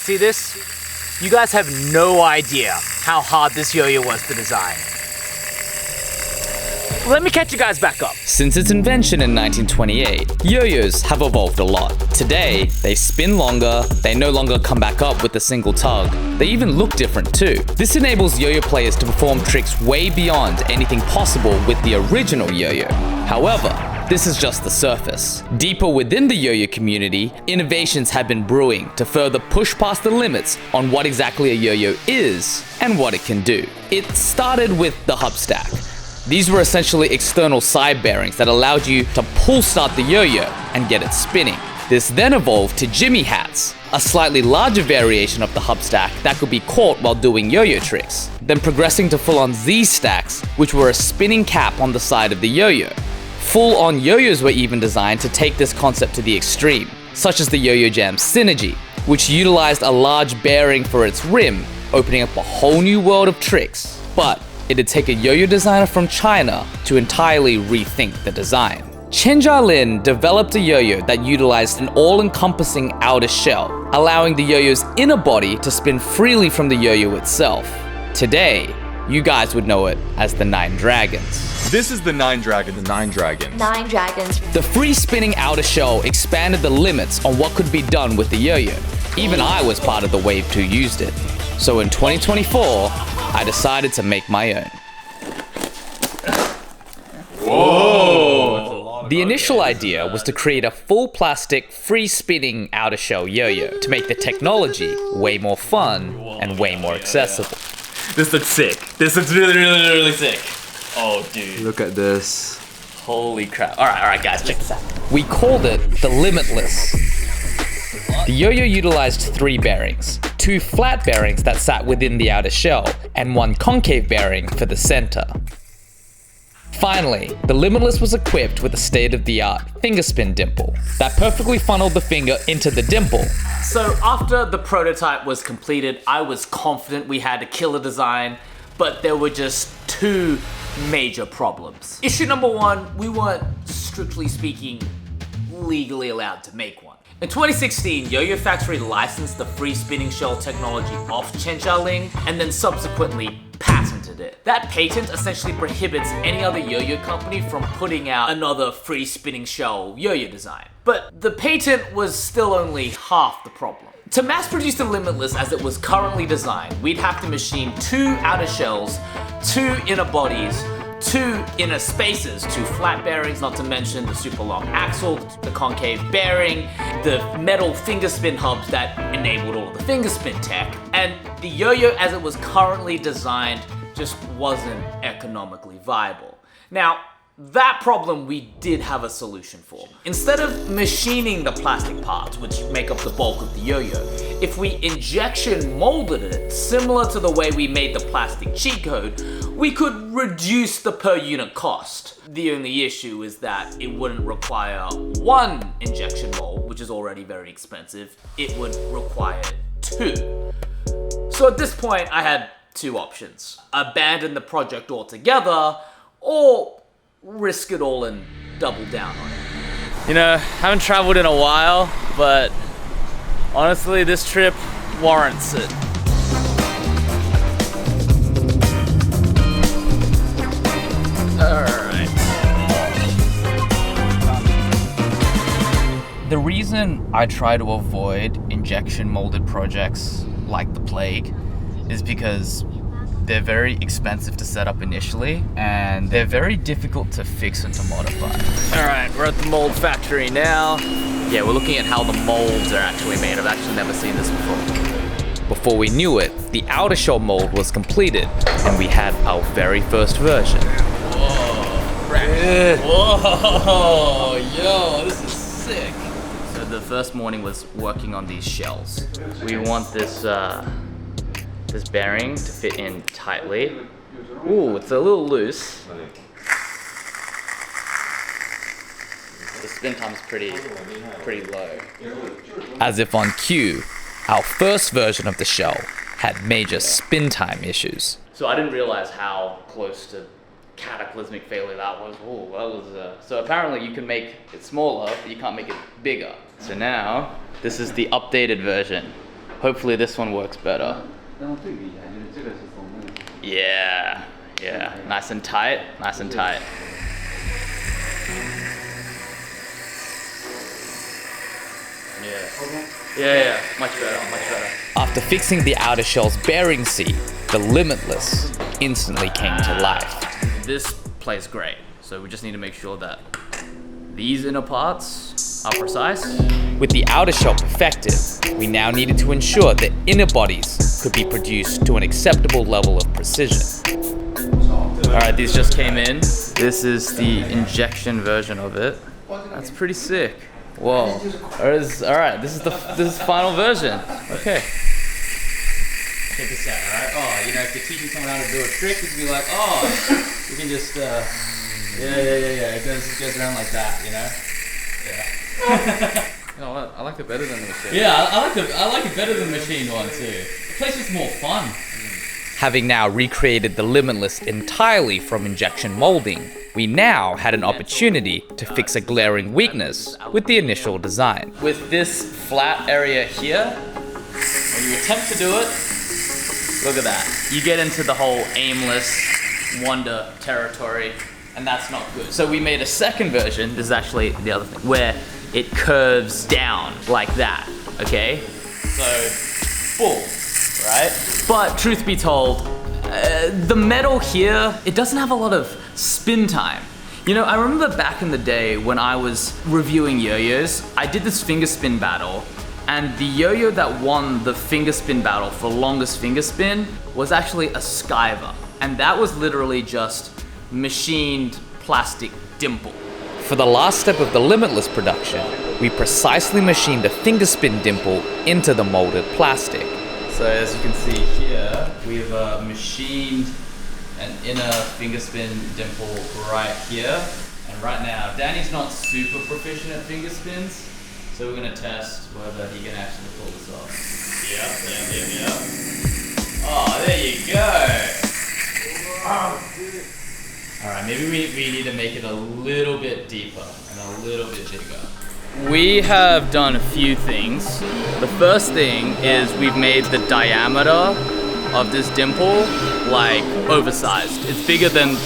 See this? You guys have no idea how hard this yo-yo was to design. Let me catch you guys back up. Since its invention in 1928, yo-yos have evolved a lot. Today, they spin longer, they no longer come back up with a single tug. They even look different too. This enables yo-yo players to perform tricks way beyond anything possible with the original yo-yo. However, this is just the surface. Deeper within the yo-yo community, innovations have been brewing to further push past the limits on what exactly a yo-yo is and what it can do. It started with the hub stack. These were essentially external side bearings that allowed you to pull start the yo-yo and get it spinning. This then evolved to jimmy hats, a slightly larger variation of the hub stack that could be caught while doing yo-yo tricks, then progressing to full-on Z stacks, which were a spinning cap on the side of the yo-yo. Full-on yo-yos were even designed to take this concept to the extreme, such as the Yo-Yo Jam Synergy, which utilized a large bearing for its rim, opening up a whole new world of tricks. But it'd take a yo-yo designer from China to entirely rethink the design. Chen Jialin developed a yo-yo that utilized an all-encompassing outer shell, allowing the yo-yo's inner body to spin freely from the yo-yo itself. Today, you guys would know it as the Nine Dragons. This is the Nine Dragons. The Nine Dragons. Nine Dragons. The free spinning outer shell expanded the limits on what could be done with the yo-yo. Even I was part of the wave who used it. So in 2024, I decided to make my own. Whoa! The initial idea was to create a full plastic, free spinning outer shell yo-yo to make the technology way more fun and way more accessible. This looks sick. This looks really sick. Oh, dude. Look at this. Holy crap. All right, guys, check this out. We called it the Limitless. The yo-yo utilized 3 bearings, 2 flat bearings that sat within the outer shell, and 1 concave bearing for the center. Finally, the Limitless was equipped with a state-of-the-art finger spin dimple that perfectly funneled the finger into the dimple. So after the prototype was completed, I was confident we had a killer design, but there were just 2 major problems. Issue number 1, we weren't, strictly speaking, legally allowed to make one. In 2016, Yo-Yo Factory licensed the free spinning shell technology off Chen Jialin and then subsequently patented it. That patent essentially prohibits any other yo-yo company from putting out another free spinning shell yo-yo design. But the patent was still only half the problem. To mass produce the Limitless as it was currently designed, we'd have to machine 2 outer shells, 2 inner bodies, 2 inner spaces, 2 flat bearings, not to mention the super long axle, the concave bearing, the metal finger spin hubs that enabled all the finger spin tech. And the yo-yo as it was currently designed just wasn't economically viable. Now, that problem we did have a solution for. Instead of machining the plastic parts, which make up the bulk of the yo-yo, if we injection molded it, similar to the way we made the plastic cheat code, we could reduce the per unit cost. The only issue is that it wouldn't require 1 injection mold, which is already very expensive. It would require 2. So at this point, I had 2 options. Abandon the project altogether, or risk it all and double down on it. You know, haven't traveled in a while, but honestly, this trip warrants it. Alright. The reason I try to avoid injection molded projects like the plague is because they're very expensive to set up initially, and they're very difficult to fix and to modify. All right, we're at the mold factory now. Yeah, we're looking at how the molds are actually made. I've actually never seen this before. Before we knew it, the outer shell mold was completed, and we had our very first version. Whoa, yo, this is sick. So the first morning was working on these shells. We want this this bearing to fit in tightly. Ooh, it's a little loose. The spin time's pretty low. As if on cue, our first version of the shell had major spin time issues. So I didn't realize how close to cataclysmic failure that was. Ooh, that was so apparently you can make it smaller, but you can't make it bigger. So now, this is the updated version. Hopefully this one works better. Yeah, yeah, nice and tight, nice and tight. Yeah, much better, much better. After fixing the outer shell's bearing seat, the Limitless instantly came to life. This plays great, so we just need to make sure that these inner parts are precise. With the outer shell perfected, we now needed to ensure that inner bodies could be produced to an acceptable level of precision. Alright, these just came in. This is the injection version of it. That's pretty sick. Whoa. Alright, this is final version. Okay. Check this out, alright? Oh, you know, if you're teaching someone how to do a trick, you can be like, oh, you can just, yeah. It goes around like that, you know? Yeah. You know what? I like it better than the machine. Yeah, I like it better than the machine one too. It plays just more fun. Having now recreated the Limitless entirely from injection molding, we now had an opportunity to fix a glaring weakness with the initial design. With this flat area here, when you attempt to do it, look at that. You get into the whole aimless wonder territory, and that's not good. So we made a second version, this is actually the other thing, where it curves down like that, okay? So, full, right? But truth be told, the metal here, it doesn't have a lot of spin time. You know, I remember back in the day when I was reviewing yo-yos, I did this finger spin battle, and the yo-yo that won the finger spin battle for longest finger spin was actually a Skyver. And that was literally just machined plastic dimple. For the last step of the Limitless production, we precisely machined a finger spin dimple into the molded plastic. So as you can see here, we've machined an inner finger spin dimple right here. And right now, Danny's not super proficient at finger spins, so we're gonna test whether he can actually pull this off. Yeah. Oh, there you go. Alright, maybe we need to make it a little bit deeper and a little bit bigger. We have done a few things. The first thing is we've made the diameter of this dimple like oversized. It's bigger than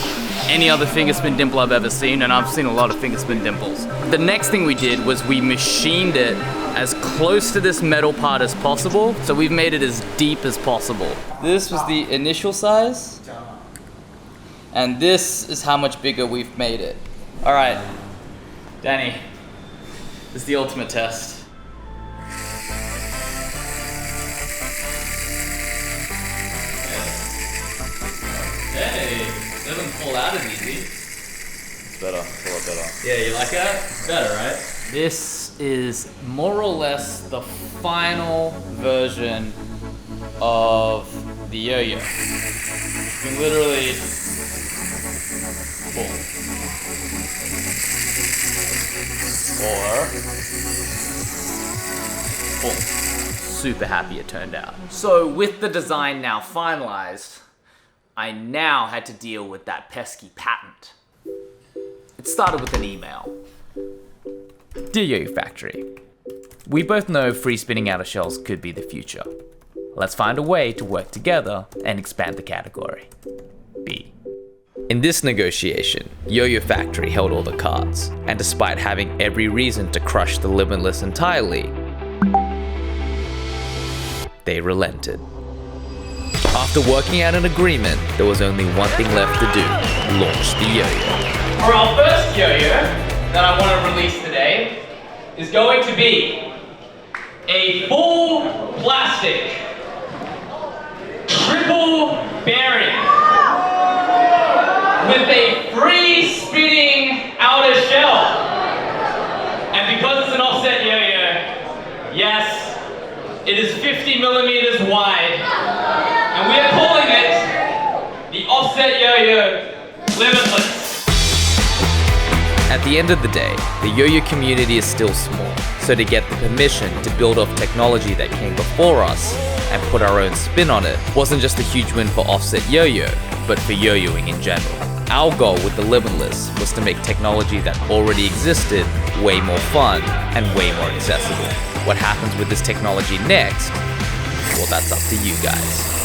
any other finger spin dimple I've ever seen, and I've seen a lot of finger spin dimples. The next thing we did was we machined it as close to this metal part as possible, so we've made it as deep as possible. This was the initial size, and this is how much bigger we've made it. All right, Danny, this is the ultimate test. Hey, it doesn't fall out as easy. It's better. It's a lot better. Yeah, you like that? It's better, right? This is more or less the final version of the yo-yo. You can literally pull. Or pull. Super happy it turned out. So with the design now finalized, I now had to deal with that pesky patent. It started with an email. Dear Yo-Yo Factory, we both know free spinning outer shells could be the future. Let's find a way to work together and expand the category. B. In this negotiation, Yo-Yo Factory held all the cards, and despite having every reason to crush the Limitless entirely, they relented. After working out an agreement, there was only one thing left to do: launch the yo-yo. For our first yo-yo that I want to release today is going to be a full plastic triple bearing with a free spinning outer shell. And because it's an offset yo-yo, yes, it is 50 millimeters wide. And we are calling it the offset yo-yo Limitless. At the end of the day, the yo-yo community is still small, so to get the permission to build off technology that came before us and put our own spin on it wasn't just a huge win for offset yo-yo, but for yo-yoing in general. Our goal with the Limitless was to make technology that already existed way more fun and way more accessible. What happens with this technology next well, that's up to you guys.